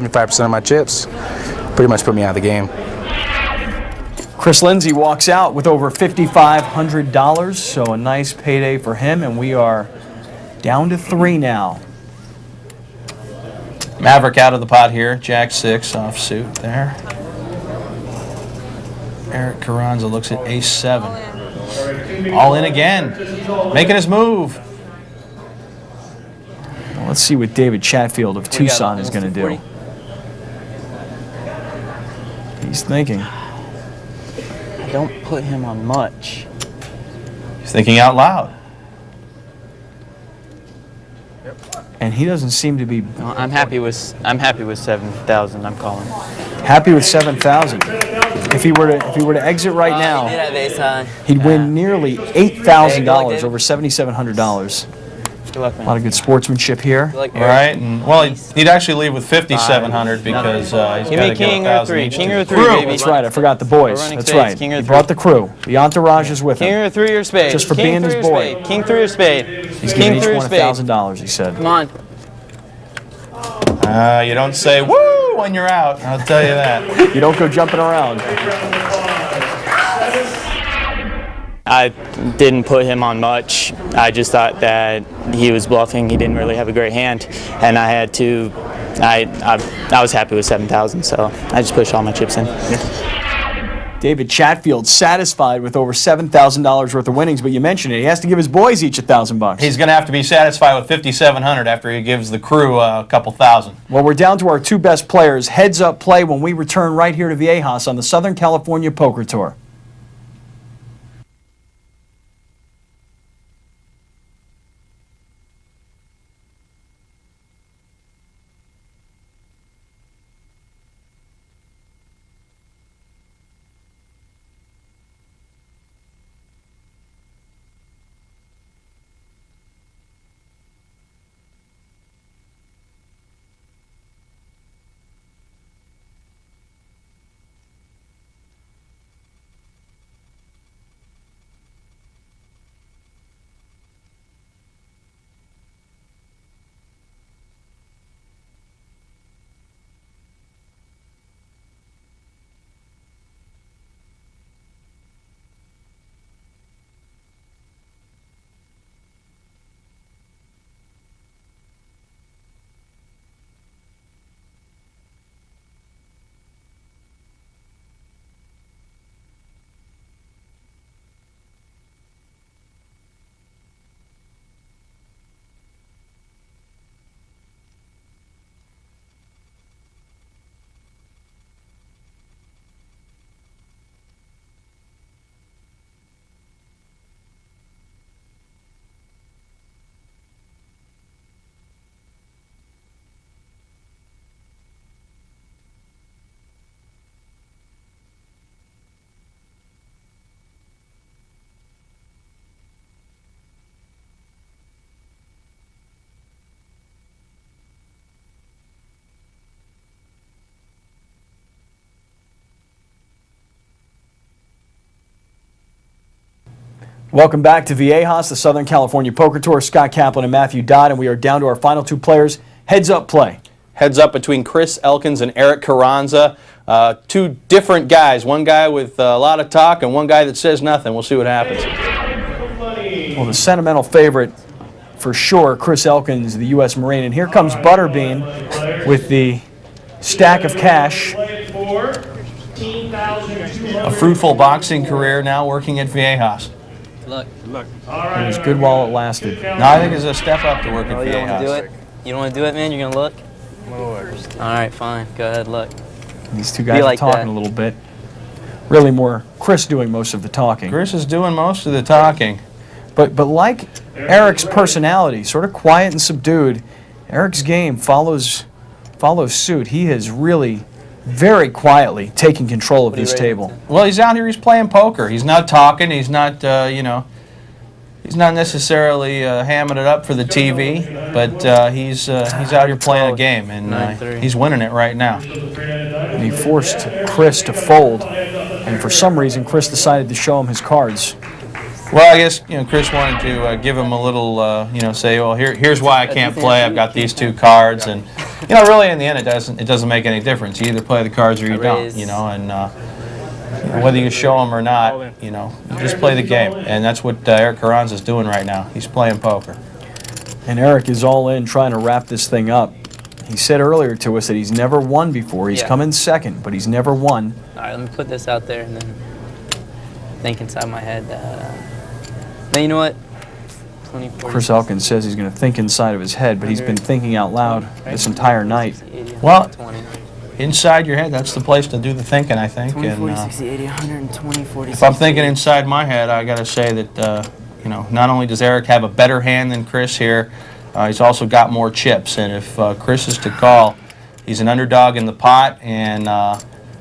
75% of my chips pretty much put me out of the game. Chris Lindsay walks out with over $5,500, so a nice payday for him, and we are down to 3 now. Maverick out of the pot here, Jack 6 off suit there. Eric Carranza looks at Ace 7. All in again, making his move. Well, let's see what David Chatfield of Tucson is going to do. He's thinking. Don't put him on much. He's thinking out loud. And he doesn't seem to be. I'm happy with 7,000. I'm calling. Happy with 7,000. If he were to exit right now, he'd win nearly $8,000, over $7,700. Good luck, man. A lot of good sportsmanship here. Like right, and well, he'd actually leave with 5,700 because he's got to get king or 3. King or 3, baby. That's right. I forgot the boys. That's right. He brought the crew. The entourage is with him. King or 3 or spade. Just for being his boy. King 3 or spade. He's giving each one $1,000. He said. Come on. You don't say woo when you're out. I'll tell you that. You don't go jumping around. I didn't put him on much. I just thought that he was bluffing. He didn't really have a great hand, and I had to. I was happy with 7,000, so I just pushed all my chips in. David Chatfield satisfied with over $7,000 worth of winnings, but you mentioned it. He has to give his boys each $1,000. He's going to have to be satisfied with 5,700 after he gives the crew a couple thousand. Well, we're down to our 2 best players. Heads up play when we return right here to Viejas on the Southern California Poker Tour. Welcome back to Viejas, the Southern California Poker Tour. Scott Kaplan and Matthew Dodd, and we are down to our final 2 players. Heads up play. Heads up between Chris Elkins and Eric Carranza. 2 different guys. One guy with a lot of talk and one guy that says nothing. We'll see what happens. Well, the sentimental favorite for sure, Chris Elkins, the U.S. Marine. And here comes Butterbean with the stack of cash. A fruitful boxing career, now working at Viejas. Look. It was good while it lasted. No, I think it's a step up to work at You don't want to do Viejas. it? You don't want to do it, man? You're going to look? I'm going to look. All right, fine. Go ahead, look. These 2 guys are talking a little bit. Really more Chris doing most of the talking. Chris is doing most of the talking. But like Eric's personality, sort of quiet and subdued, Eric's game follows suit. He has really very quietly taking control of this table. Well, he's out here, he's playing poker. He's not talking, he's not, you know, he's not necessarily hamming it up for the TV, but he's out here playing a game, and he's winning it right now. And he forced Chris to fold, and for some reason, Chris decided to show him his cards. Well, I guess Chris wanted to give him a little, say, well, here's why I can't play. I've got these 2 cards, and really in the end, it doesn't make any difference. You either play the cards or you don't, and whether you show them or not, you just play the game, and that's what Eric Carranza is doing right now. He's playing poker. And Eric is all in, trying to wrap this thing up. He said earlier to us that he's never won before. He's come in second, but he's never won. All right, let me put this out there and then think inside my head that. Now, you know what? 20, 40, Chris Elkins says he's going to think inside of his head, but he's been thinking out loud this entire night. 80, Well, 20. inside your head, that's the place to do the thinking, I think. 20, 40, and 60, 80, 120, 40, if I'm thinking inside my head, I got to say that not only does Eric have a better hand than Chris here, he's also got more chips. And if Chris is to call, he's an underdog in the pot and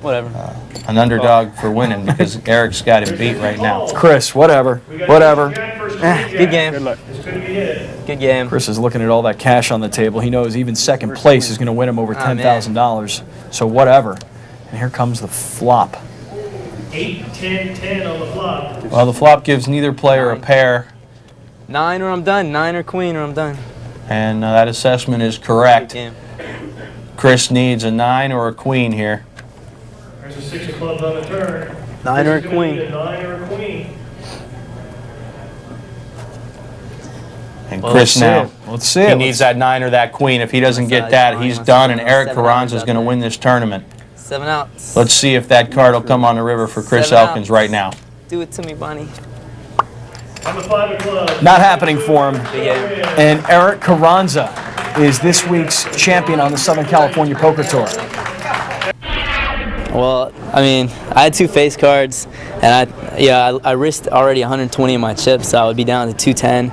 whatever. An underdog for winning because Eric's got him beat right now. Chris, whatever. Whatever. Good game. Good game. Chris is looking at all that cash on the table. He knows even second place is going to win him over $10,000. So whatever. And here comes the flop. 8, 10, 10 on the flop. Well, the flop gives neither player a pair. 9 or I'm done. 9 or queen or I'm done. And that assessment is correct. Good game. Chris needs a 9 or a queen here. There's a 6 of clubs on the turn. 9 or a This is gonna be queen. a 9 or a queen. And Well, Chris now, Let's see it. he needs that 9 or that queen. If he doesn't get that, he's done, and Eric Carranza is going to win this tournament. 7 outs. Let's see if that card will come on the river for Chris 7 Elkins outs. right now. Do it to me, Bunny. On the 5 of clubs. Not happening for him. Good game. And Eric Carranza is this week's champion on the Southern California Poker Tour. Well, I mean, I had 2 face cards, and I risked already 120 in my chips, so I would be down to 210,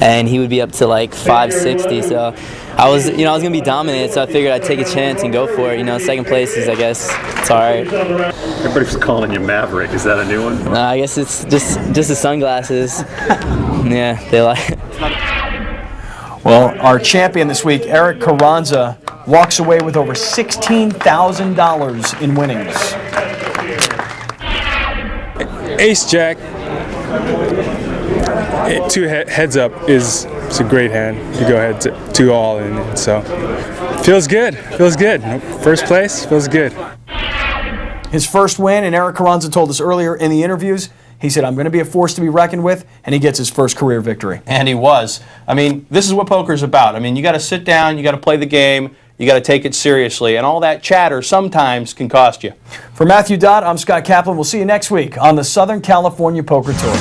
and he would be up to like 560. So I was gonna be dominated, so I figured I'd take a chance and go for it. Second place is, I guess, it's all right. Everybody's calling you Maverick. Is that a new one? I guess it's just the sunglasses. Yeah, they like. Well, our champion this week, Eric Carranza, walks away with over $16,000 in winnings. Ace Jack, 2 heads up is a great hand. You go ahead to 2 all in, so feels good. Feels good. First place feels good. His first win, and Eric Carranza told us earlier in the interviews, he said, I'm going to be a force to be reckoned with, and he gets his first career victory. And he was. I mean, this is what poker's about. I mean, you got to sit down, you got to play the game, you got to take it seriously, and all that chatter sometimes can cost you. For Matthew Dodd, I'm Scott Kaplan. We'll see you next week on the Southern California Poker Tour.